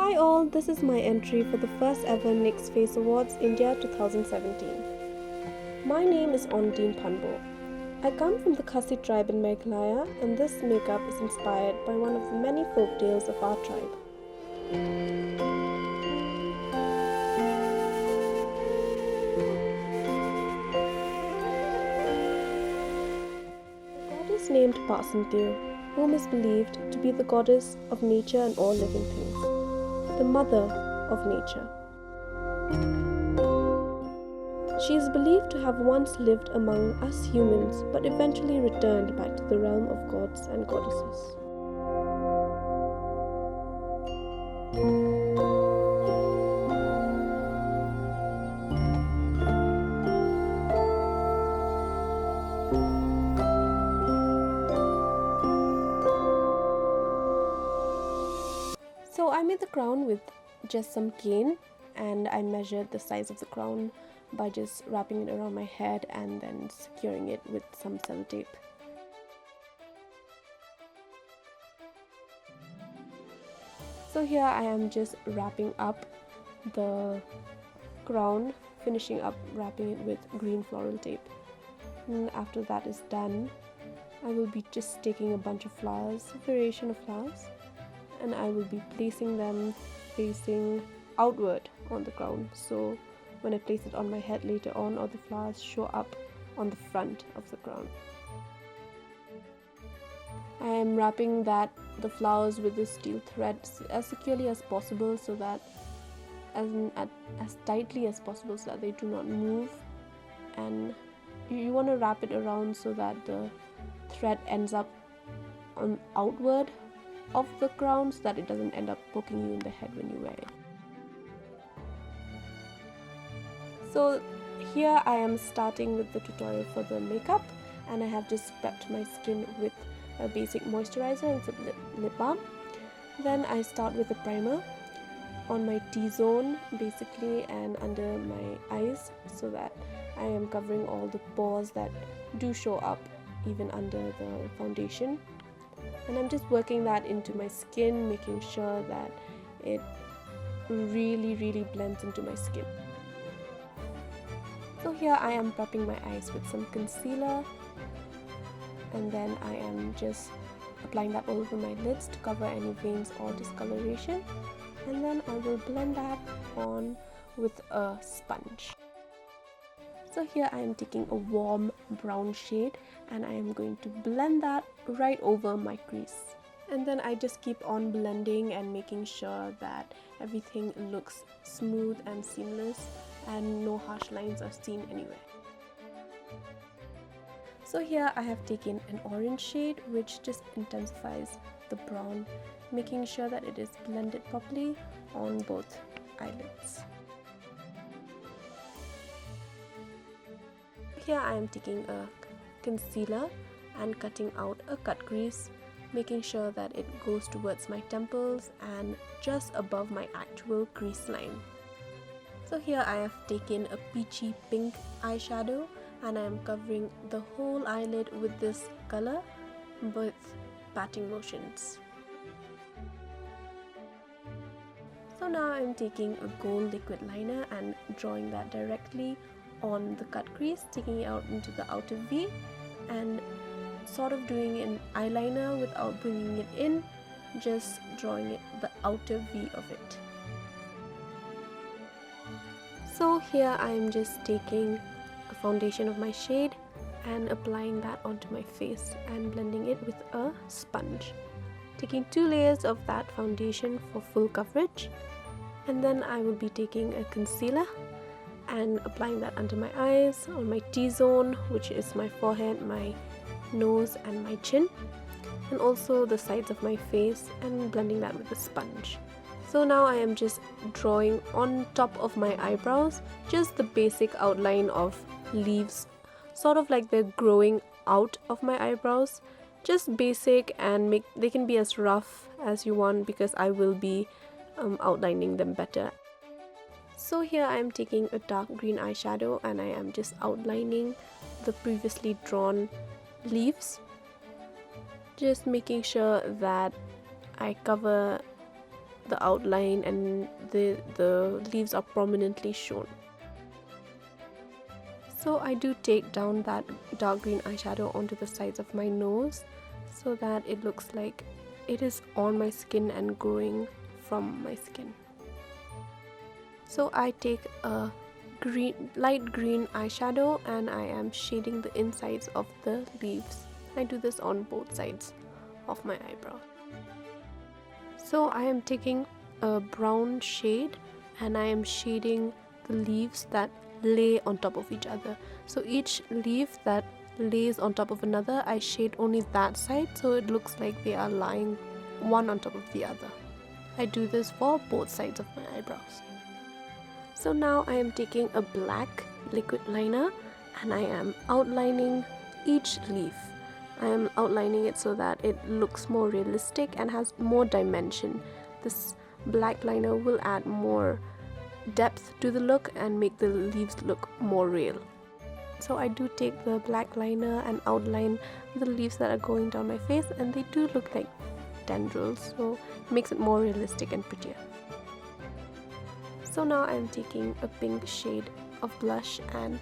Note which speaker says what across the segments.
Speaker 1: Hi all, this is my entry for the first ever Nyx Face Awards India 2017. My name is Ondine Panbo. I come from the Khasi tribe in Meghalaya, and this makeup is inspired by one of the many folk tales of our tribe. The goddess named Pahsyntiew, whom is believed to be the goddess of nature and all living things, the mother of nature. She is believed to have once lived among us humans, but eventually returned back to the realm of gods and goddesses. So I made the crown with just some cane, and I measured the size of the crown by just wrapping it around my head and then securing it with some sellotape. So here I am just wrapping up the crown, finishing up wrapping it with green floral tape. And after that is done, I will be just taking a bunch of flowers, a variation of flowers, and I will be placing them facing outward on the crown. So when I place it on my head later on, all the flowers show up on the front of the crown. I am wrapping the flowers with this steel thread as securely as possible, so that as tightly as possible, so that they do not move. And you want to wrap it around so that the thread ends up on outward of the crown, so that it doesn't end up poking you in the head when you wear it. So here I am starting with the tutorial for the makeup, and I have just prepped my skin with a basic moisturizer and some lip balm. Then I start with a primer on my T-zone basically and under my eyes, so that I am covering all the pores that do show up even under the foundation. And I'm just working that into my skin, making sure that it really blends into my skin. So here I am prepping my eyes with some concealer, and then I am just applying that all over my lids to cover any veins or discoloration, and then I will blend that on with a sponge. So here I am taking a warm brown shade, and I am going to blend that right over my crease. And then I just keep on blending and making sure that everything looks smooth and seamless and no harsh lines are seen anywhere. So here I have taken an orange shade, which just intensifies the brown, making sure that it is blended properly on both eyelids. Here I am taking a concealer and cutting out a cut crease, making sure that it goes towards my temples and just above my actual crease line. So here I have taken a peachy pink eyeshadow, and I am covering the whole eyelid with this color with patting motions. So now I am taking a gold liquid liner and drawing that directly on the cut crease, taking it out into the outer V and sort of doing an eyeliner without bringing it in, just drawing the outer V of it. So here I am just taking a foundation of my shade and applying that onto my face and blending it with a sponge, taking 2 layers of that foundation for full coverage. And then I will be taking a concealer and applying that under my eyes, on my T-zone, which is my forehead, my nose and my chin, and also the sides of my face, and blending that with a sponge. So now I am just drawing on top of my eyebrows just the basic outline of leaves, sort of like they're growing out of my eyebrows, just basic, and they can be as rough as you want because I will be outlining them better. So here I am taking a dark green eyeshadow and I am just outlining the previously drawn leaves, just making sure that I cover the outline and the leaves are prominently shown. So I do take down that dark green eyeshadow onto the sides of my nose so that it looks like it is on my skin and growing from my skin. So I take a light green eyeshadow and I am shading the insides of the leaves. I do this on both sides of my eyebrow. So I am taking a brown shade and I am shading the leaves that lay on top of each other. So each leaf that lays on top of another, I shade only that side so it looks like they are lying one on top of the other. I do this for both sides of my eyebrows. So now I am taking a black liquid liner and I am outlining each leaf. I am outlining it so that it looks more realistic and has more dimension. This black liner will add more depth to the look and make the leaves look more real. So I do take the black liner and outline the leaves that are going down my face, and they do look like tendrils, so it makes it more realistic and prettier. So now I'm taking a pink shade of blush and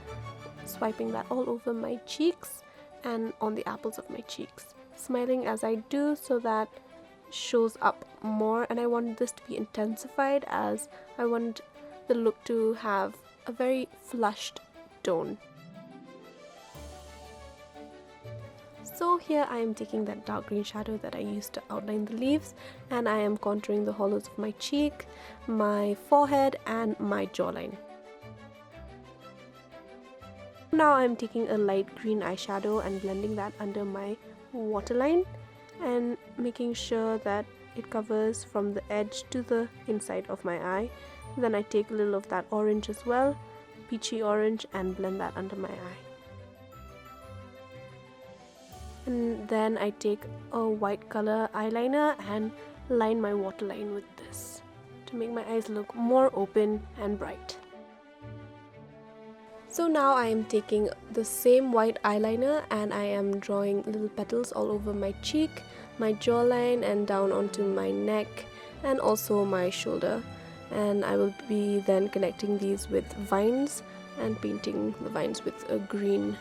Speaker 1: swiping that all over my cheeks and on the apples of my cheeks, smiling as I do so that shows up more, and I want this to be intensified as I want the look to have a very flushed tone. So here I am taking that dark green shadow that I used to outline the leaves and I am contouring the hollows of my cheek, my forehead and my jawline. Now I am taking a light green eyeshadow and blending that under my waterline and making sure that it covers from the edge to the inside of my eye. Then I take a little of that orange as well, peachy orange, and blend that under my eye. And then I take a white color eyeliner and line my waterline with this to make my eyes look more open and bright. So now I am taking the same white eyeliner and I am drawing little petals all over my cheek, my jawline and down onto my neck and also my shoulder. And I will be then connecting these with vines and painting the vines with a green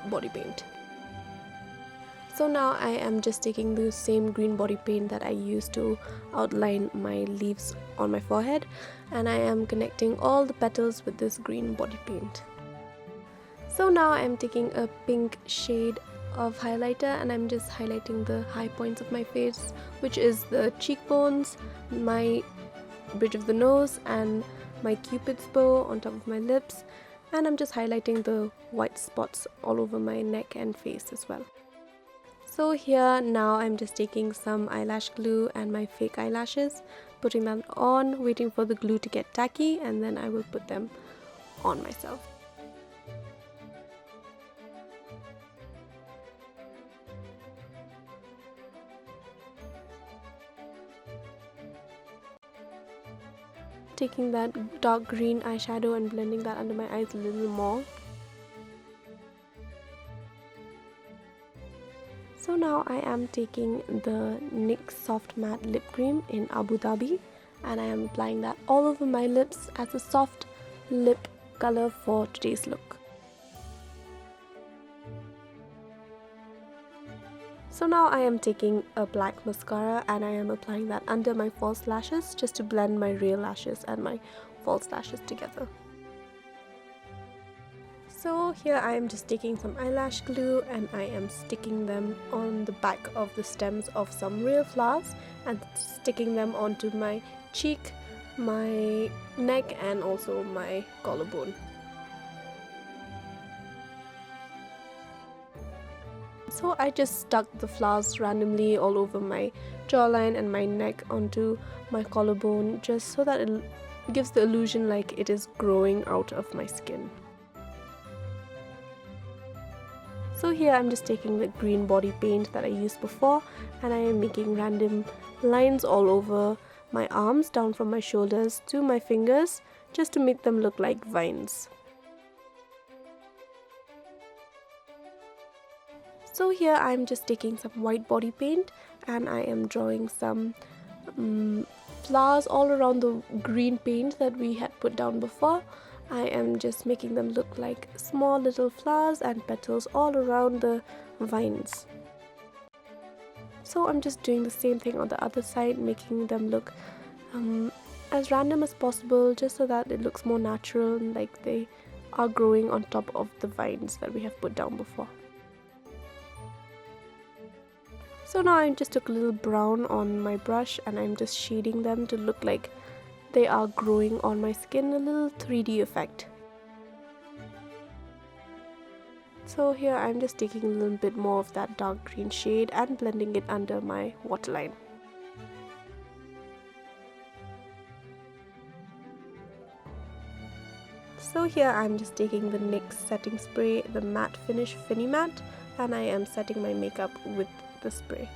Speaker 1: body paint. So now I am just taking the same green body paint that I used to outline my leaves on my forehead and I am connecting all the petals with this green body paint. So now I am taking a pink shade of highlighter and I'm just highlighting the high points of my face, which is the cheekbones, my bridge of the nose and my cupid's bow on top of my lips, and I'm just highlighting the white spots all over my neck and face as well. So here now I'm just taking some eyelash glue and my fake eyelashes, putting them on, waiting for the glue to get tacky, and then I will put them on myself. Taking that dark green eyeshadow and blending that under my eyes a little more. So now I am taking the NYX Soft Matte Lip Cream in Abu Dhabi and I am applying that all over my lips as a soft lip color for today's look. So now I am taking a black mascara and I am applying that under my false lashes just to blend my real lashes and my false lashes together. So here I am just taking some eyelash glue and I am sticking them on the back of the stems of some real flowers and sticking them onto my cheek, my neck and also my collarbone. So I just stuck the flowers randomly all over my jawline and my neck onto my collarbone just so that it gives the illusion like it is growing out of my skin. So here I'm just taking the green body paint that I used before and I am making random lines all over my arms down from my shoulders to my fingers just to make them look like vines. So here I'm just taking some white body paint and I am drawing some flowers all around the green paint that we had put down before. I am just making them look like small little flowers and petals all around the vines. So I'm just doing the same thing on the other side, making them look as random as possible, just so that it looks more natural and like they are growing on top of the vines that we have put down before. So now I just took a little brown on my brush and I'm just shading them to look like they are growing on my skin, a little 3D effect. So here I'm just taking a little bit more of that dark green shade and blending it under my waterline. So here I'm just taking the NYX setting spray, the matte finish Fini Matte, and I am setting my makeup with the spray.